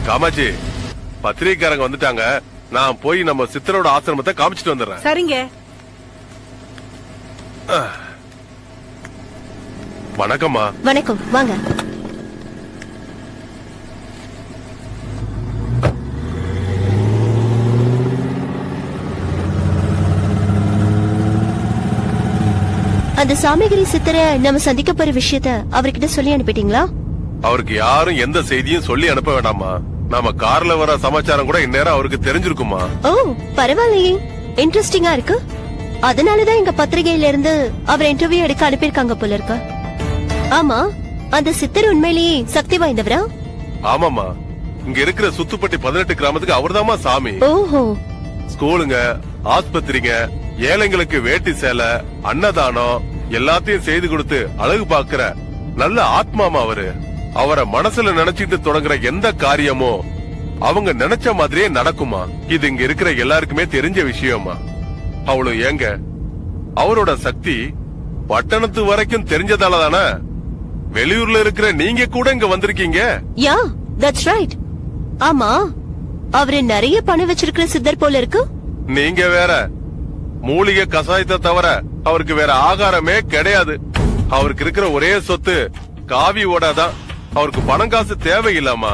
காமாட்சி, பத்திரிகைக்காரங்க வந்துட்டாங்க. நான் போய் நம்ம சித்தரோட ஆசிரமத்தை காமிச்சிட்டு வந்துடுறேன். சரிங்க. வணக்கம்மா. வணக்கம், வாங்க. அந்த சாமிகிரி சித்தரை நம்ம சந்திக்க போற விஷயத்த அவர்கிட்ட சொல்லி அனுப்பிட்டீங்களா? அவருக்கு யாரும் எந்த செய்தியும் சொல்லி அனுப்ப வேண்டாமா. நாம கார்ல வர சமாச்சாரம் கூட இந்நேரம் அவருக்கு தெரிஞ்சிருக்குமா. ஓ, பரவாயில்லையே, இன்ட்ரெஸ்டிங்கா இருக்கு. அதனாலதான் எங்க பத்திரிகையில இருந்து அவர் இன்டர்வியூ எடுக்க அனுப்பியிருக்காங்க போல இருக்கு. ஆமா, அந்த சித்தர் உண்மையிலேயே சக்தி வாய்ந்தவரா? ஆமாமா, இங்க இருக்கிற சுத்துப்பட்டி 18 கிராமத்துக்கு அவர்தாமா சாமி. ஓஹோ. ஸ்கூலுங்க, ஆஸ்பத்திரிங்க, ஏழைங்களுக்கு வேட்டி சேலை, அன்னதானம் எல்லாத்தையும் செய்து கொடுத்து அழகு பாக்குற நல்ல ஆத்மாமா அவரு. அவரை மனசுல நினைச்சிட்டு தொடங்குற எந்த காரியமோ அவங்க நினைச்ச மாதிரியே நடக்குமா. இது இங்க இருக்கிற எல்லாருக்குமே தெரிஞ்ச விஷயமா. அவ்வளவு ஏங்க, அவரோட சக்தி பட்டணத்து வரைக்கும் தெரிஞ்சதால தானே வெளியூர்ல இருக்கிற நீங்க கூட இங்க வந்திருக்கீங்க. யா, தட்ஸ் ரைட். ஆமா, அவரு நிறைய பணம் வச்சிருக்கிற சித்தர் போல இருக்கு. நீங்க வேற, மூலிகை கசாயத்தை தவிர அவருக்கு வேற ஆகாரமே கிடையாது. அவருக்கு இருக்கிற ஒரே சொத்து காவி ஓடாதான். அவருக்கு பணம் காசு தேவையில்லாமா.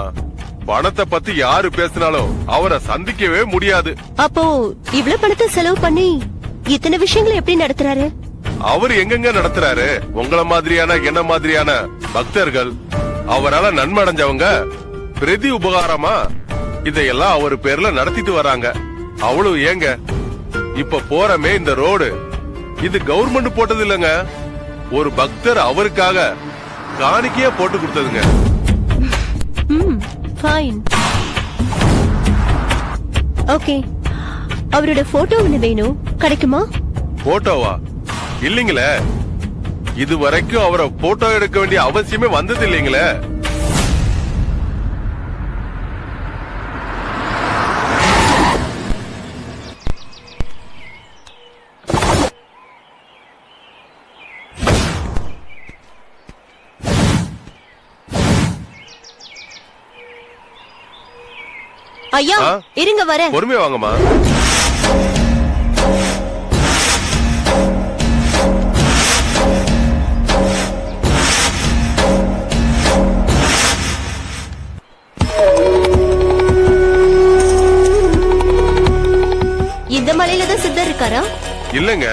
பணத்தை பத்தி யாரு பேசினாலும் அவரை சந்திக்கவே முடியாது. அப்போ இவ்வளவு பணத்தை செலவு பண்ணி இத்தனை விஷயங்களை எப்படி நடத்துறாரு? அவர் எங்கெங்க நடத்துறாரு? உங்கள மாதிரியான என்ன மாதிரியான பக்தர்கள், அவரால நன்மை அடைஞ்சவங்க பிரதி உபகாரமா இதையெல்லாம் அவர் பேர்ல நடத்திட்டு வராங்க. அவ்வளவு ஏங்க, இப்ப போறமே இந்த ரோடு, இது கவர்மெண்ட் போட்டது இல்லங்க. ஒரு பக்தர் அவருக்காக காணிக்கையா போட்டு கொடுத்ததுங்க. ஃபைன். ஓகே, அவரோட போட்டோ ஒண்ணு வேணும், கிடைக்குமா? போட்டோவா? இல்லீங்களே, இது வரைக்கும் அவரை போட்டோ எடுக்க வேண்டிய அவசியமே வந்தது இல்லீங்களே. ஐயா, இருங்க வரேன். பொறுமையா வாங்கம்மா. இந்த மலையில தான் சித்தர் இருக்காரா? இல்லங்க,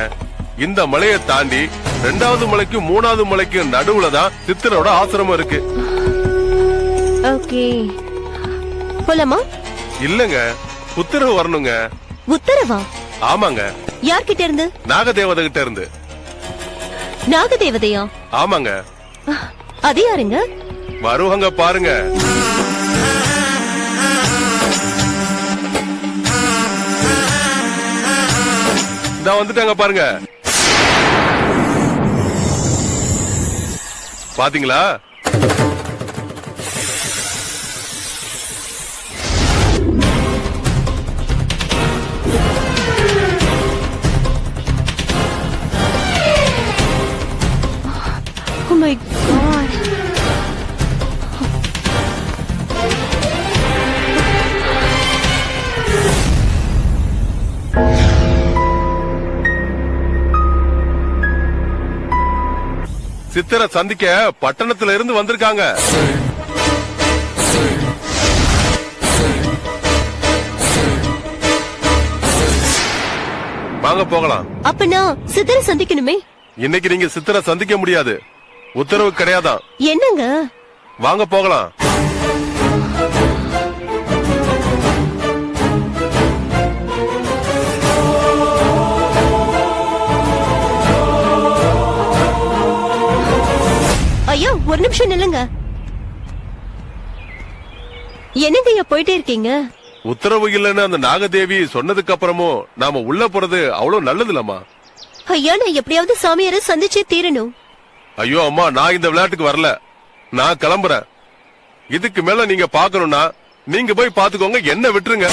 இந்த மலையை தாண்டி 2வது மலைக்கும் 3வது மலைக்கும் நடுவுல தான் சித்தரோட ஆசிரமம் இருக்கு. ஓகே, போலாமா? இல்லங்க, உத்தரவு வரணுங்க. உத்தரவா? ஆமாங்க. யார்கிட்ட இருந்து? நாகதேவதை கிட்ட இருந்து. நாகதேவதையா? ஆமாங்க. அது யாருங்க? வருவாங்க பாருங்க. நான் வந்துட்டாங்க பாருங்க. பாத்தீங்களா? Oh my God. சித்தரை சந்திக்க பட்டணத்துல இருந்து வந்திருக்காங்க. வாங்க போகலாம். அப்ப நான் சித்தரை சந்திக்கணுமே. இன்னைக்கு நீங்க சித்தரை சந்திக்க முடியாது, உத்தரவு கிடையாதான். என்னங்க? வாங்க போகலாம். ஐயா, ஒரு நிமிஷம் நில்லுங்க. என்னங்க ஐயா போயிட்டே இருக்கீங்க? உத்தரவு இல்லன்னு அந்த நாகதேவி சொன்னதுக்கு அப்புறமும் நாம உள்ள போறது அவ்வளவு நல்லது இல்லம்மா. ஐயா, நான் எப்படியாவது சாமியார சந்திச்சே தீரணும். ஐயோ அம்மா, நான் இந்த விளையாட்டுக்கு வரல, நான் கிளம்புறேன். இதுக்கு மேல நீங்க பாக்கணும்னா நீங்க போய் பாத்துக்கோங்க, என்ன விட்டுருங்க.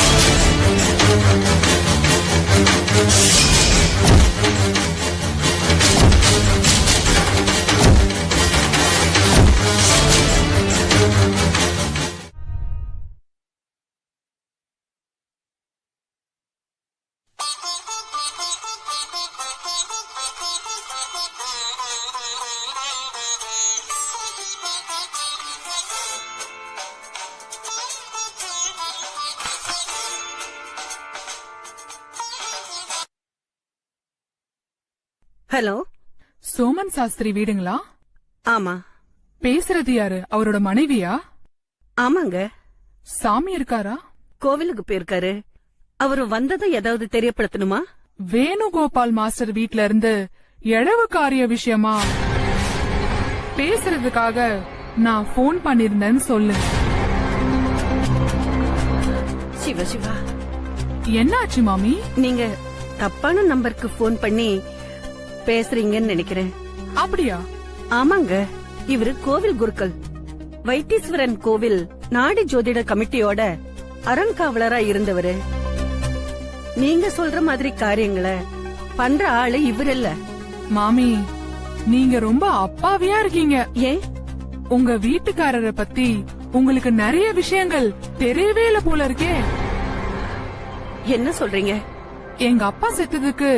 ஹலோ, சோமன் சாஸ்திரி வீடுங்களா? ஆமா. பேசுறது யாரு? அவரோட மனைவியா? ஆமாங்க. சாமி இருக்காரா? கோவிலுக்கு போயிருக்காரு. அவரு வந்ததும் ஏதாவது தெரியப்படுத்தணுமா? வேணுகோபால் மாஸ்டர் வீட்ல இருந்து எழவு காரிய விஷயமா பேசுறதுக்காக நான் போன் பண்ணிருந்தேன்னு சொல்லு. சிவா சிவா, என்னாச்சு மாமி? நீங்க தப்பான நம்பருக்கு போன் பண்ணி பேசுறீங்கன்னு நினைக்கிறேன். அப்படியா? ஆமாங்க, இவரு கோவில் குருக்கள். வைத்தீஸ்வரன் கோவில் நாடி ஜோதிட கமிட்டியோட அறங்காவலரா இருந்தவரு. நீங்க சொல்ற மாதிரி காரியங்களை பண்ற ஆளு இவர் இல்ல. மாமி, நீங்க ரொம்ப அப்பாவியா இருக்கீங்க. ஏன்? உங்க வீட்டுக்காரரை பத்தி உங்களுக்கு நிறைய விஷயங்கள் தெரியவே இல்ல போல இருக்கே. என்ன சொல்றீங்க? எங்க அப்பா செத்ததுக்கு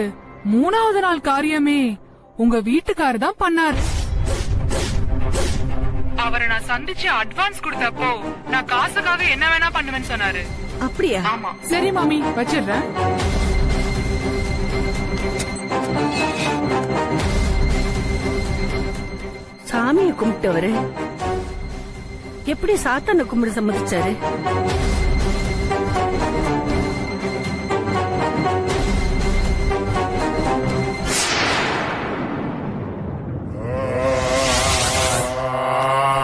3வது நாள் காரியமே உங்க வீட்டுக்காரர் தான் பண்ணாரு. அவரை நான் சந்திச்சு அட்வான்ஸ் கொடுத்தப்போ நான் காசுக்காக என்ன வேணா பண்ணுவேன்னு சொன்னாரு. அப்படியா? ஆமா. சரி மாமி, வச்சிடுறேன். சாமியை கும்பிட்டவரு எப்படி சாத்தான கும்பிட சம்மதிச்சாரு?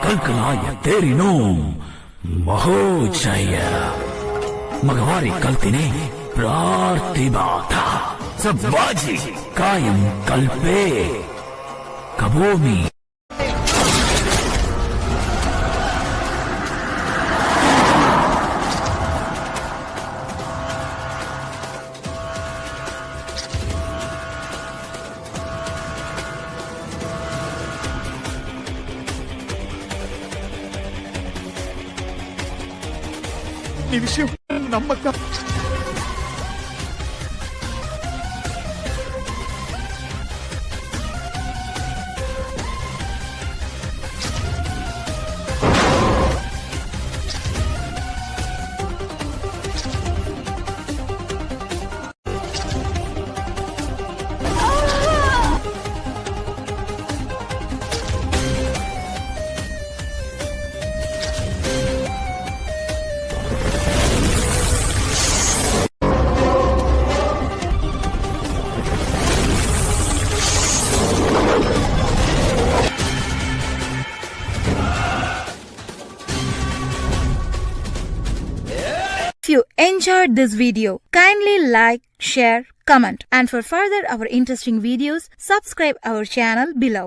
कल्कलाय तेरिनोम महोजय मगवारी कल्तिने प्रार्थिबाता सब्बाजी कायम कल्पे कबोमी. ఈ విషయం నమ్మక If you enjoyed this video, kindly like, share, comment, and for further our interesting videos, subscribe our channel below.